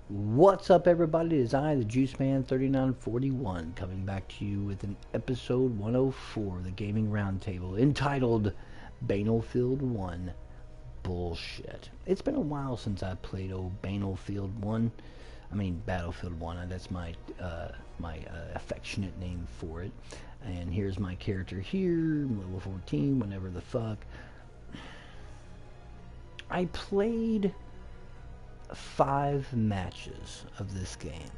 What's up, everybody? It is I, the Juice Man 3941, coming back to you with an episode 104 of the Gaming Roundtable entitled Banalfield 1 Bullshit. It's been a while since I played old Banalfield 1. I mean, Battlefield 1. That's my affectionate name for it. And here's my character here, level 14, whatever the fuck. I played 5 matches of this game.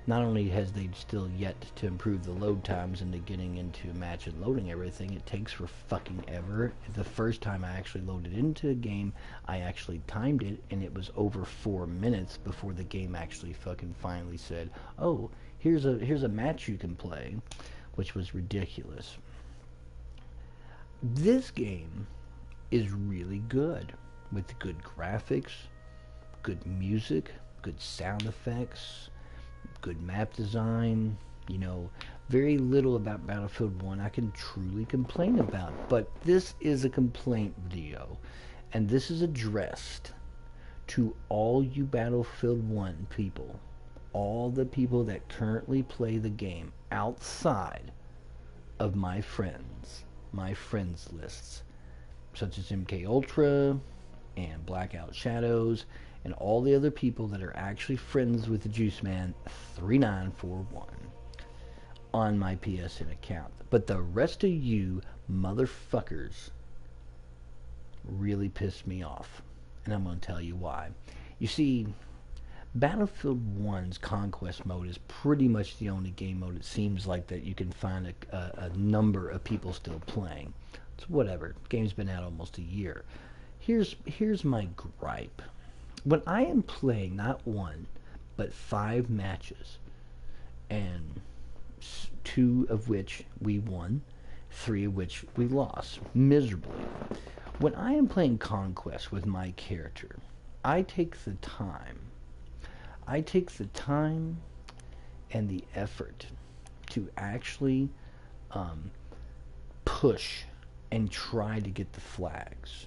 Not only has they still yet to improve the load times into getting into a match and loading everything, it takes for fucking ever. The first time I actually loaded into a game, I actually timed it, and it was over 4 minutes before the game actually fucking finally said, oh, here's a match you can play, which was ridiculous. This game is really good, with good graphics, good music, good sound effects, good map design. You know, very little about Battlefield 1 I can truly complain about, but this is a complaint video, and this is addressed to all you Battlefield 1 people, all the people that currently play the game outside of my friends lists, such as MK Ultra and Blackout Shadows, and all the other people that are actually friends with the Juice Man 3941 on my PSN account. But the rest of you motherfuckers really pissed me off, and I'm going to tell you why. You see, Battlefield 1's Conquest mode is pretty much the only game mode it seems like that you can find a number of people still playing. It's whatever. The game's been out almost a year. Here's my gripe. When I am playing not one, but 5 matches, and 2 of which we won, 3 of which we lost miserably. When I am playing Conquest with my character, I take the time and the effort to actually push and try to get the flags.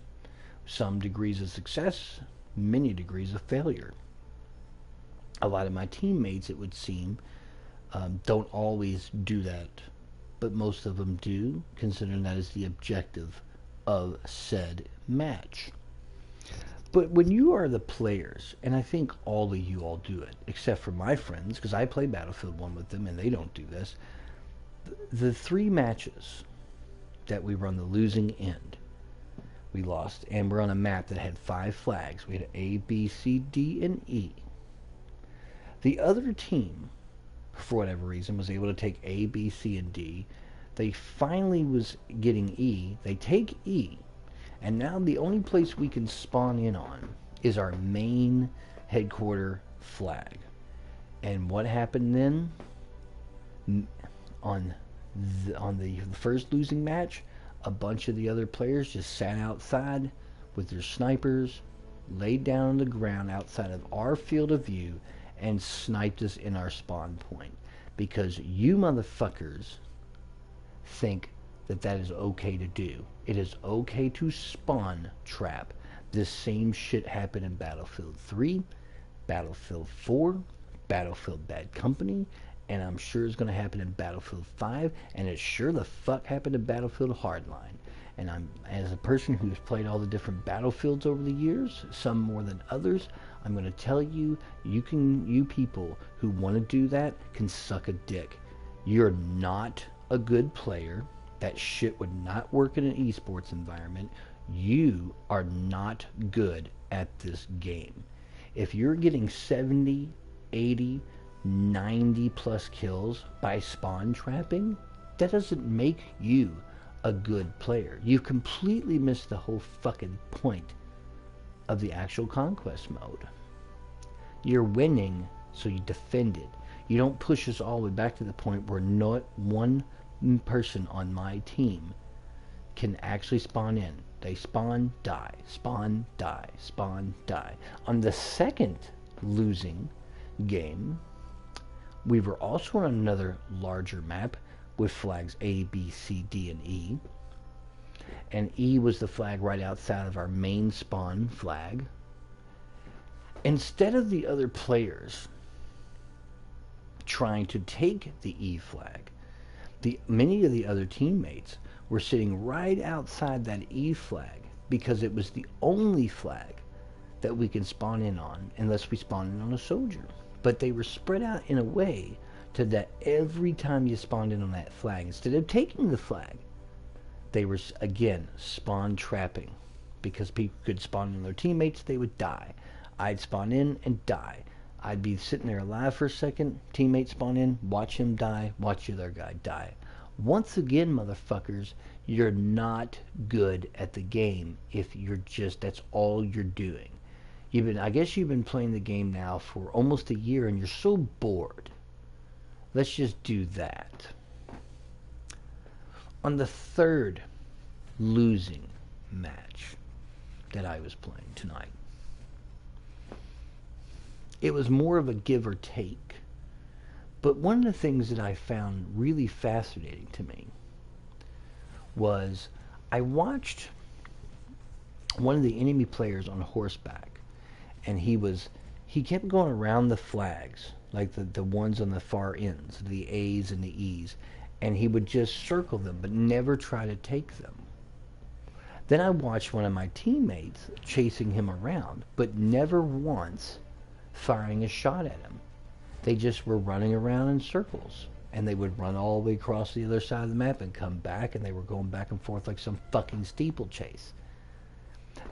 Some degrees of success, many degrees of failure. A lot of my teammates, it would seem, don't always do that, but most of them do, considering that is the objective of said match. But when you are the players, and I think all of you all do it, except for my friends, because I play Battlefield 1 with them and they don't do this, the 3 matches that we were on the losing end, we lost, and we're on a map that had 5 flags. We had A, B, C, D, and E. The other team, for whatever reason, was able to take A, B, C, and D. They finally was getting E. They take E, and now the only place we can spawn in on is our main headquarter flag. And what happened then? On the first losing match, a bunch of the other players just sat outside with their snipers, laid down on the ground outside of our field of view, and sniped us in our spawn point. Because you motherfuckers think that that is okay to do. It is okay to spawn trap. This same shit happened in Battlefield 3, Battlefield 4, Battlefield Bad Company, and I'm sure it's going to happen in Battlefield 5, and it sure the fuck happened in Battlefield Hardline. And I'm, as a person who's played all the different Battlefields over the years, some more than others, I'm going to tell you, you people who want to do that can suck a dick. You're not a good player. That shit would not work in an esports environment. You are not good at this game. If you're getting 70, 80, 90 plus kills by spawn trapping, that doesn't make you a good player. You've completely missed the whole fucking point of the actual conquest mode. You're winning, so you defend it. You don't push us all the way back to the point where not one person on my team can actually spawn in. They spawn, die, spawn, die, spawn, die. On the second losing game, we were also on another larger map with flags A, B, C, D, and E. And E was the flag right outside of our main spawn flag. Instead of the other players trying to take the E flag, many of the other teammates were sitting right outside that E flag because it was the only flag that we can spawn in on unless we spawn in on a soldier. But they were spread out in a way to that every time you spawned in on that flag, instead of taking the flag, they were again spawn trapping, because people could spawn in their teammates, they would die. I'd spawn in and die. I'd be sitting there alive for a second, teammate spawn in, watch him die, watch the other guy die. Once again, motherfuckers, you're not good at the game if that's all you're doing. I guess you've been playing the game now for almost a year and you're so bored. Let's just do that. On the third losing match that I was playing tonight, it was more of a give or take. But one of the things that I found really fascinating to me was I watched one of the enemy players on horseback, and he kept going around the flags, like the ones on the far ends, the A's and the E's, and he would just circle them but never try to take them. Then I watched one of my teammates chasing him around, but never once firing a shot at him. They just were running around in circles, and they would run all the way across the other side of the map and come back, and they were going back and forth like some fucking steeplechase.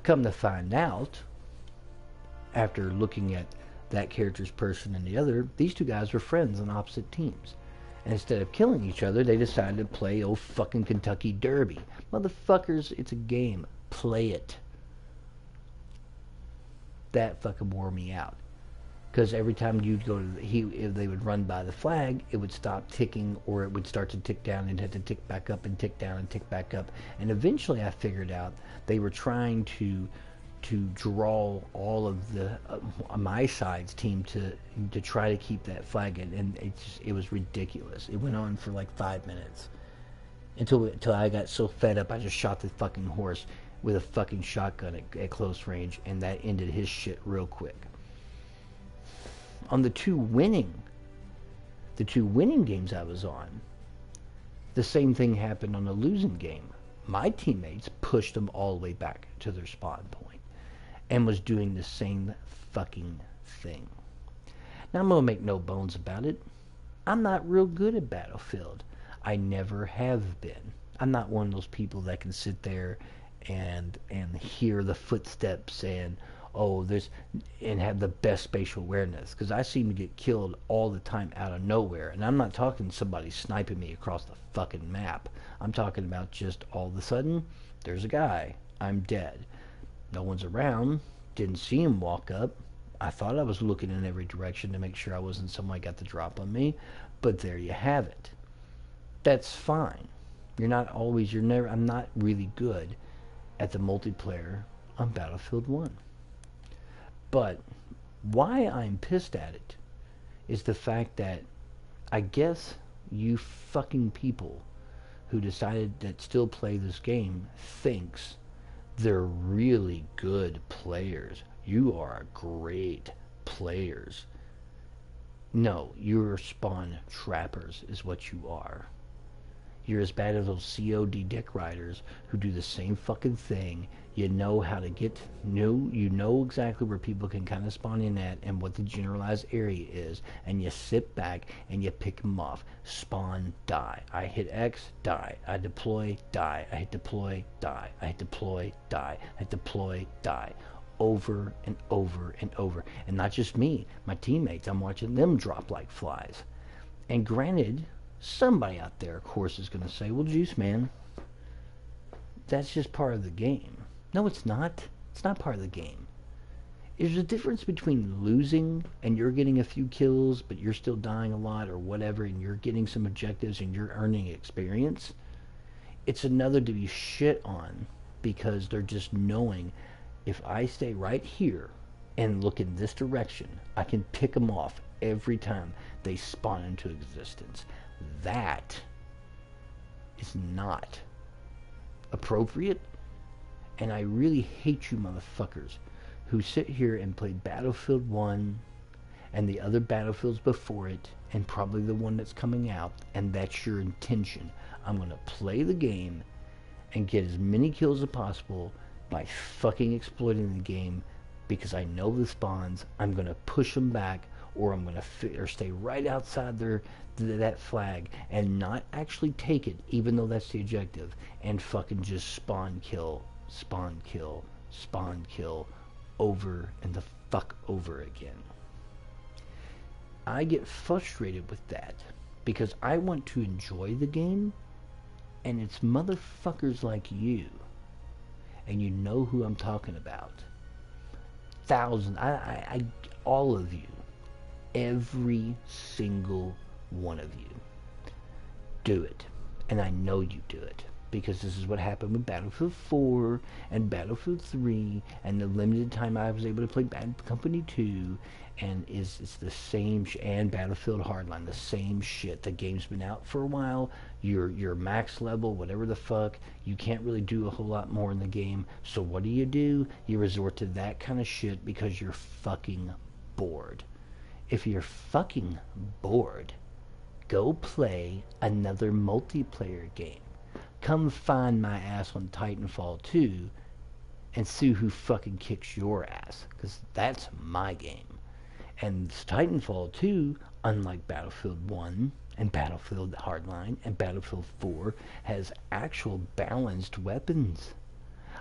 Come to find out, after looking at that character's person and the other, these two guys were friends on opposite teams. And instead of killing each other, they decided to play old fucking Kentucky Derby. Motherfuckers, it's a game. Play it. That fucking wore me out. Because every time you'd go to if they would run by the flag, it would stop ticking, or it would start to tick down and had to tick back up and tick down and tick back up. And eventually I figured out they were trying to draw all of the my side's team to try to keep that flag in, and it was ridiculous. It went on for like 5 minutes until I got so fed up I just shot the fucking horse with a fucking shotgun at close range, and that ended his shit real quick. On the two winning games I was on, the same thing happened on the losing game. My teammates pushed them all the way back to their spawn point and was doing the same fucking thing. Now, I'm going to make no bones about it. I'm not real good at Battlefield. I never have been. I'm not one of those people that can sit there and hear the footsteps and have the best spatial awareness, because I seem to get killed all the time out of nowhere. And I'm not talking somebody sniping me across the fucking map. I'm talking about just all of a sudden, there's a guy. I'm dead. No one's around. Didn't see him walk up. I thought I was looking in every direction to make sure I wasn't somebody got the drop on me. But there you have it. That's fine. I'm not really good at the multiplayer on Battlefield 1. But why I'm pissed at it is the fact that I guess you fucking people who decided that still play this game thinks they're really good players. You are great players. No, you're spawn trappers is what you are. You're as bad as those COD dick riders who do the same fucking thing. You know how to you know exactly where people can kind of spawn in at and what the generalized area is, and you sit back and you pick them off. Spawn, die. I hit X, die. I deploy, die. I hit deploy, die. I hit deploy, die. I hit deploy, die. Over and over and over. And not just me, my teammates. I'm watching them drop like flies. And granted, somebody out there, of course, is going to say, well, Juice Man, that's just part of the game. No, it's not. It's not part of the game. There's a difference between losing and you're getting a few kills, but you're still dying a lot or whatever, and you're getting some objectives and you're earning experience. It's another to be shit on because they're just knowing, if I stay right here and look in this direction, I can pick them off every time they spawn into existence. That is not appropriate, and I really hate you motherfuckers who sit here and play Battlefield 1 and the other Battlefields before it, and probably the one that's coming out, and that's your intention. I'm going to play the game and get as many kills as possible by fucking exploiting the game because I know the spawns. I'm going to push them back, or I'm going to stay right outside that flag and not actually take it, even though that's the objective, and fucking just spawn kill, spawn kill, spawn kill over and the fuck over again. I get frustrated with that because I want to enjoy the game, and it's motherfuckers like you, and you know who I'm talking about. Thousands, all of you, every single one of you, do it, and I know you do it. Because this is what happened with Battlefield 4 and Battlefield 3 and the limited time I was able to play Bad Company 2, and it's the same and Battlefield Hardline, the same shit. The game's been out for a while. You're max level, whatever the fuck. You can't really do a whole lot more in the game. So what do? You resort to that kind of shit because you're fucking bored. If you're fucking bored, go play another multiplayer game. Come find my ass on Titanfall 2 and see who fucking kicks your ass, because that's my game. And Titanfall 2, unlike Battlefield 1 and Battlefield Hardline and Battlefield 4, has actual balanced weapons.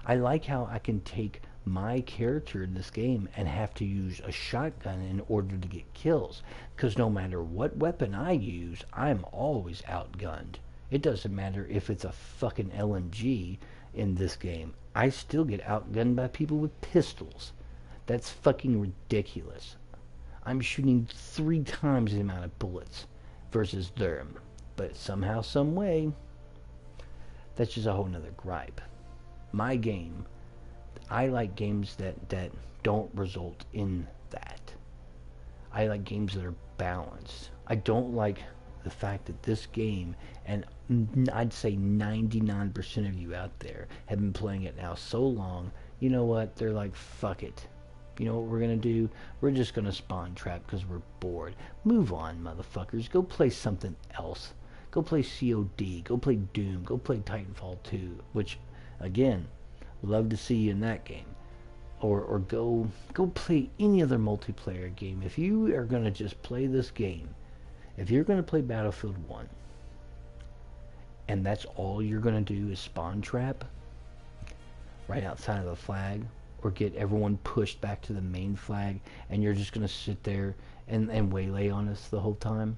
I like how I can take my character in this game and have to use a shotgun in order to get kills, because no matter what weapon I use, I'm always outgunned. It doesn't matter if it's a fucking LMG in this game. I still get outgunned by people with pistols. That's fucking ridiculous. I'm shooting 3 times the amount of bullets versus them. But somehow, some way, that's just a whole nother gripe. My game, I like games that don't result in that. I like games that are balanced. I don't like the fact that this game, and I'd say 99% of you out there have been playing it now so long, you know what, they're like, fuck it. You know what we're going to do? We're just going to spawn trap because we're bored. Move on, motherfuckers. Go play something else. Go play COD. Go play Doom. Go play Titanfall 2, which, again, love to see you in that game. Or go play any other multiplayer game. If you are going to just play this game, if you're going to play Battlefield 1, and that's all you're going to do is spawn trap right outside of the flag, or get everyone pushed back to the main flag, and you're just going to sit there and waylay on us the whole time,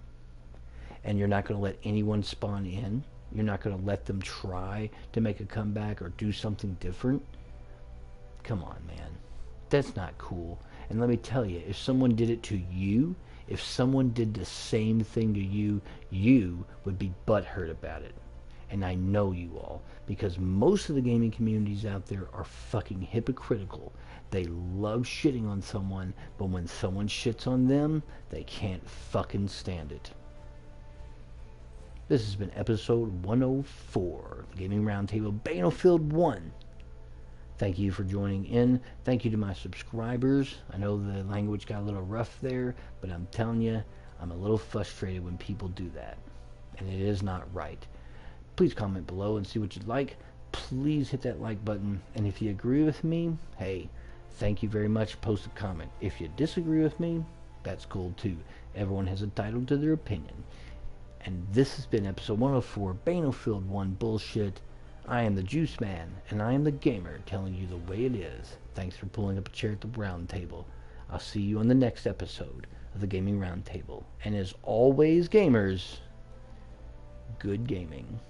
and you're not going to let anyone spawn in, you're not going to let them try to make a comeback or do something different, come on, man. That's not cool. And let me tell you, if someone did it to you, if someone did the same thing to you, you would be butthurt about it. And I know you all, because most of the gaming communities out there are fucking hypocritical. They love shitting on someone, but when someone shits on them, they can't fucking stand it. This has been episode 104, the Gaming Roundtable, Banalfield 1. Thank you for joining in. Thank you to my subscribers. I know the language got a little rough there, but I'm telling you, I'm a little frustrated when people do that. And it is not right. Please comment below and see what you'd like. Please hit that like button. And if you agree with me, hey, thank you very much. Post a comment. If you disagree with me, that's cool too. Everyone has a title to their opinion. And this has been episode 104, Banalfield 1 Bullshit. I am the Juice Man, and I am the gamer telling you the way it is. Thanks for pulling up a chair at the round table. I'll see you on the next episode of the Gaming Roundtable. And as always, gamers, good gaming.